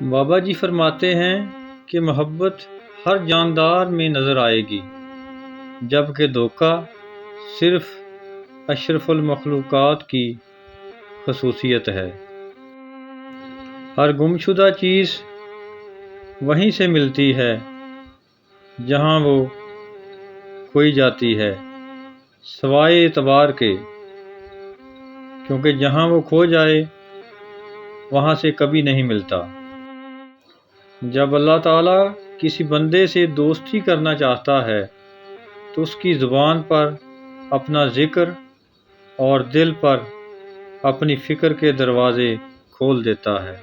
بابا جی فرماتے ہیں کہ محبت ہر جاندار میں نظر آئے گی، جبکہ دھوکہ صرف اشرف المخلوقات کی خصوصیت ہے۔ ہر گمشدہ چیز وہیں سے ملتی ہے جہاں وہ کھوئی جاتی ہے، سوائے اعتبار کے، کیونکہ جہاں وہ کھو جائے وہاں سے کبھی نہیں ملتا۔ جب اللہ تعالیٰ کسی بندے سے دوستی کرنا چاہتا ہے تو اس کی زبان پر اپنا ذکر اور دل پر اپنی فکر کے دروازے کھول دیتا ہے۔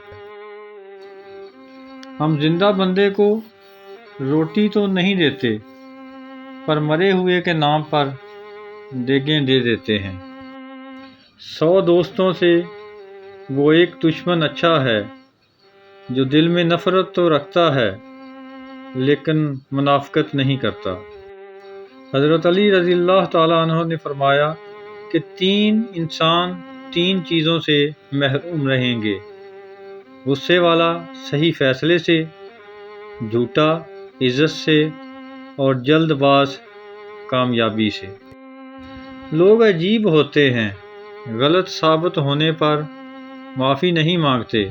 ہم زندہ بندے کو روٹی تو نہیں دیتے، پر مرے ہوئے کے نام پر دیگیں دے دیتے ہیں۔ 100 دوستوں سے وہ ایک دشمن اچھا ہے جو دل میں نفرت تو رکھتا ہے لیکن منافقت نہیں کرتا۔ حضرت علی رضی اللہ تعالیٰ عنہ نے فرمایا کہ 3 انسان 3 چیزوں سے محروم رہیں گے: غصے والا صحیح فیصلے سے، جھوٹا عزت سے، اور جلد باز کامیابی سے۔ لوگ عجیب ہوتے ہیں، غلط ثابت ہونے پر معافی نہیں مانگتے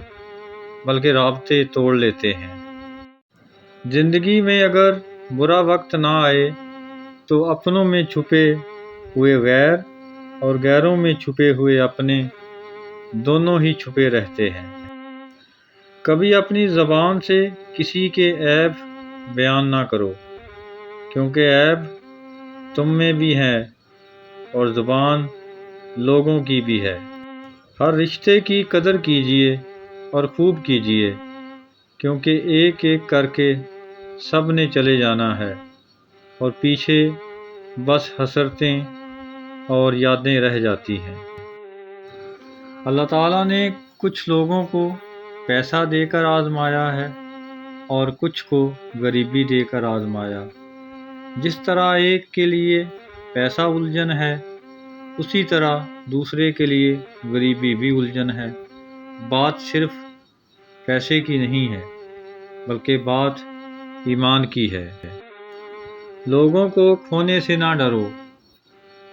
بلکہ رابطے توڑ لیتے ہیں۔ زندگی میں اگر برا وقت نہ آئے تو اپنوں میں چھپے ہوئے غیر اور غیروں میں چھپے ہوئے اپنے دونوں ہی چھپے رہتے ہیں۔ کبھی اپنی زبان سے کسی کے عیب بیان نہ کرو، کیونکہ عیب تم میں بھی ہے اور زبان لوگوں کی بھی ہے۔ ہر رشتے کی قدر کیجیے اور خوب کیجیے، کیونکہ ایک ایک کر کے سب نے چلے جانا ہے اور پیچھے بس حسرتیں اور یادیں رہ جاتی ہیں۔ اللہ تعالیٰ نے کچھ لوگوں کو پیسہ دے کر آزمایا ہے اور کچھ کو غریبی دے کر آزمایا۔ جس طرح ایک کے لیے پیسہ الجھن ہے، اسی طرح دوسرے کے لیے غریبی بھی الجھن ہے۔ بات صرف پیسے کی نہیں ہے بلکہ بات ایمان کی ہے۔ لوگوں کو کھونے سے نہ ڈرو،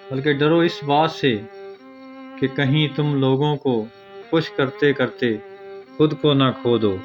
بلکہ ڈرو اس بات سے کہ کہیں تم لوگوں کو خوش کرتے کرتے خود کو نہ کھو دو۔